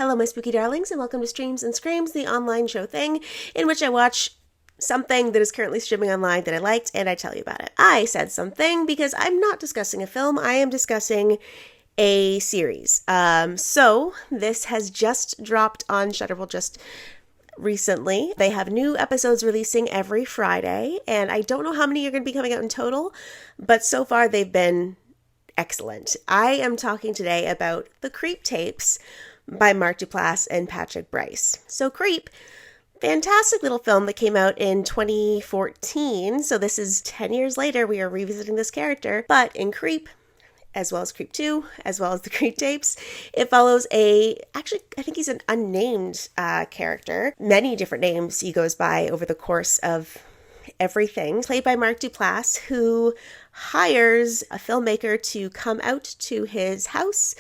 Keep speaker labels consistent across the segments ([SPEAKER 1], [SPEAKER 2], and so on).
[SPEAKER 1] Hello, my spooky darlings, and welcome to Streams and Screams, the online show thing in which I watch something that is currently streaming online that I liked, and I tell you about it. I said something because I'm not discussing a film, I am discussing a series. So this has just dropped on Shudder, just recently. They have new episodes releasing every Friday, and I don't know how many are going to be coming out in total, but so far they've been excellent. I am talking today about The Creep Tapes by Mark Duplass and Patrick Brice. So Creep, fantastic little film that came out in 2014. So this is 10 years later, we are revisiting this character. But in Creep, as well as Creep 2, as well as the Creep Tapes, it follows I think he's an unnamed character. Many different names he goes by over the course of everything. Played by Mark Duplass, who hires a filmmaker to come out to his house,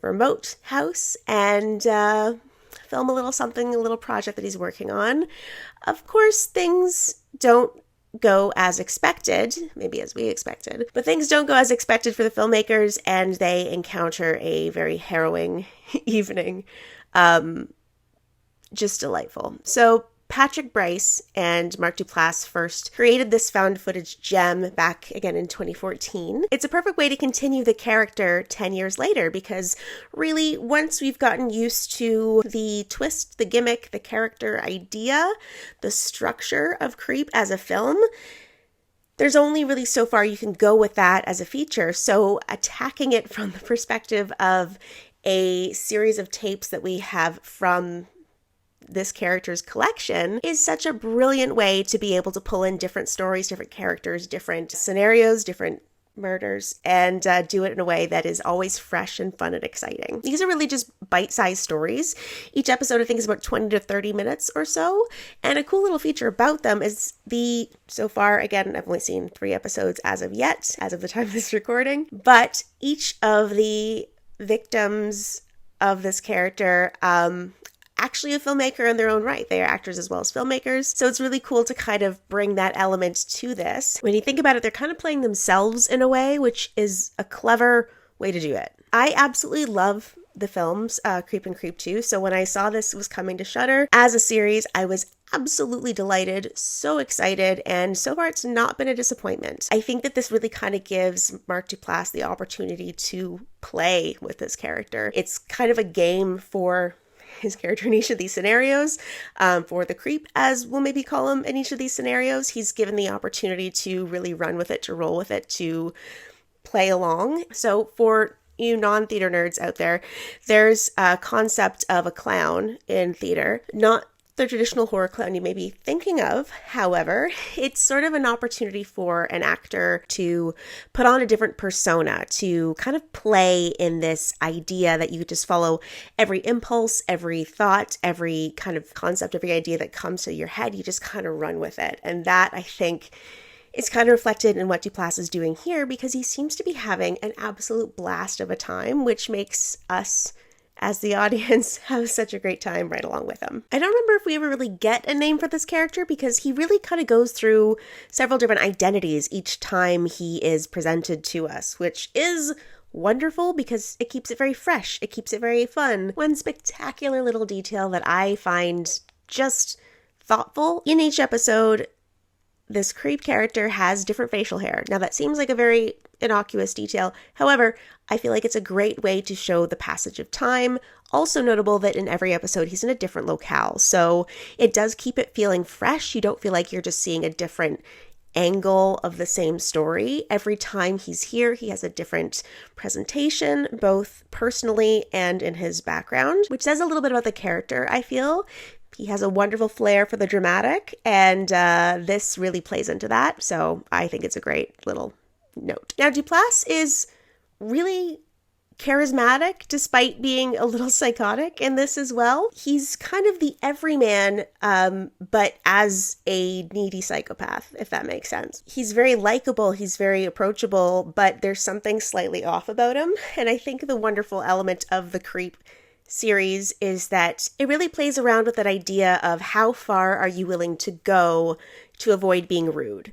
[SPEAKER 1] remote house, and film a little project that he's working on. Of course, things don't go as expected, maybe as we expected, but things don't go as expected for the filmmakers, and they encounter a very harrowing evening. Just delightful. So Patrick Brice and Mark Duplass first created this found footage gem back again in 2014. It's a perfect way to continue the character 10 years later, because really once we've gotten used to the twist, the gimmick, the character idea, the structure of Creep as a film, there's only really so far you can go with that as a feature. So attacking it from the perspective of a series of tapes that we have from this character's collection is such a brilliant way to be able to pull in different stories, different characters, different scenarios, different murders, and do it in a way that is always fresh and fun and exciting. These are really just bite-sized stories. Each episode, I think, is about 20 to 30 minutes or so, and a cool little feature about them is so far, again, I've only seen 3 episodes as of yet, as of the time of this recording, but each of the victims of this character, actually a filmmaker in their own right. They are actors as well as filmmakers. So it's really cool to kind of bring that element to this. When you think about it, they're kind of playing themselves in a way, which is a clever way to do it. I absolutely love the films, Creep and Creep 2. So when I saw this was coming to Shudder as a series, I was absolutely delighted, so excited, and so far it's not been a disappointment. I think that this really kind of gives Mark Duplass the opportunity to play with this character. It's kind of a game for his character in each of these scenarios. For the creep, as we'll maybe call him in each of these scenarios, he's given the opportunity to really run with it, to roll with it, to play along. So for you non-theater nerds out there, there's a concept of a clown in theater, not the traditional horror clown you may be thinking of. However, it's sort of an opportunity for an actor to put on a different persona, to kind of play in this idea that you just follow every impulse, every thought, every kind of concept, every idea that comes to your head, you just kind of run with it. And that, I think, is kind of reflected in what Duplass is doing here, because he seems to be having an absolute blast of a time, which makes us as the audience have such a great time right along with him. I don't remember if we ever really get a name for this character, because he really kind of goes through several different identities each time he is presented to us, which is wonderful because it keeps it very fresh. It keeps it very fun. One spectacular little detail that I find just thoughtful: in each episode, this creep character has different facial hair. Now that seems like a very innocuous detail. However, I feel like it's a great way to show the passage of time. Also notable that in every episode, he's in a different locale. So it does keep it feeling fresh. You don't feel like you're just seeing a different angle of the same story. Every time he's here, he has a different presentation, both personally and in his background, which says a little bit about the character, I feel. He has a wonderful flair for the dramatic, and this really plays into that. So I think it's a great little note. Now, Duplass is really charismatic despite being a little psychotic in this as well. He's kind of the everyman, but as a needy psychopath, if that makes sense. He's very likable, he's very approachable, but there's something slightly off about him. And I think the wonderful element of the Creep series is that it really plays around with that idea of how far are you willing to go to avoid being rude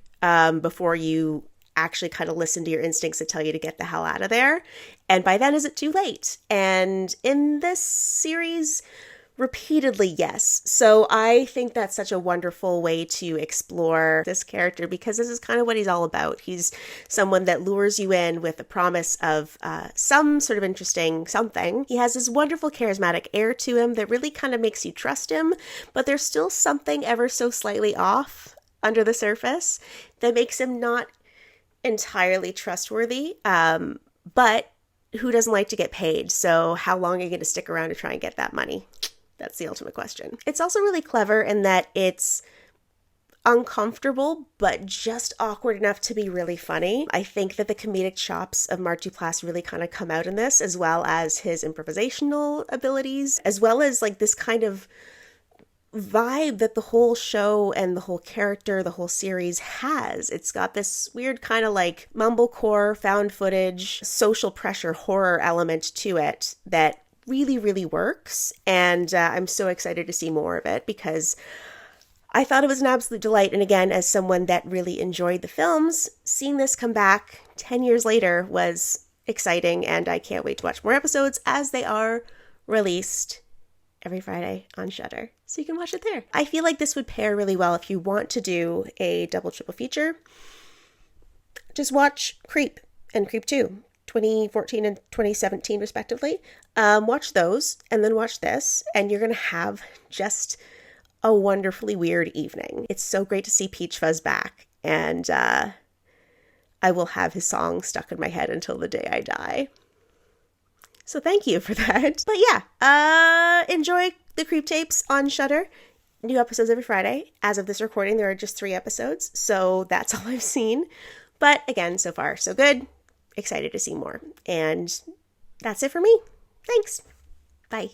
[SPEAKER 1] before you actually kind of listen to your instincts that tell you to get the hell out of there. And by then, is it too late? And in this series, repeatedly, yes. So I think that's such a wonderful way to explore this character, because this is kind of what he's all about. He's someone that lures you in with the promise of some sort of interesting something. He has this wonderful charismatic air to him that really kind of makes you trust him, but there's still something ever so slightly off under the surface that makes him not entirely trustworthy. But who doesn't like to get paid? So how long are you going to stick around to try and get that money? That's the ultimate question. It's also really clever in that it's uncomfortable, but just awkward enough to be really funny. I think that the comedic chops of Mark Duplass really kind of come out in this, as well as his improvisational abilities, as well as like this kind of vibe that the whole show and the whole character, the whole series has. It's got this weird kind of like mumblecore, found footage, social pressure horror element to it that really, really works. And I'm so excited to see more of it, because I thought it was an absolute delight. And again, as someone that really enjoyed the films, seeing this come back 10 years later was exciting. And I can't wait to watch more episodes as they are released every Friday on Shudder. So you can watch it there. I feel like this would pair really well if you want to do a double triple feature. Just watch Creep and Creep 2. 2014 and 2017 respectively. Watch those and then watch this, and you're going to have just a wonderfully weird evening. It's so great to see Peach Fuzz back, and I will have his song stuck in my head until the day I die. So thank you for that. But yeah, enjoy the Creep Tapes on Shudder. New episodes every Friday. As of this recording, there are just 3 episodes, so that's all I've seen. But again, so far, so good. Excited to see more. And that's it for me. Thanks. Bye.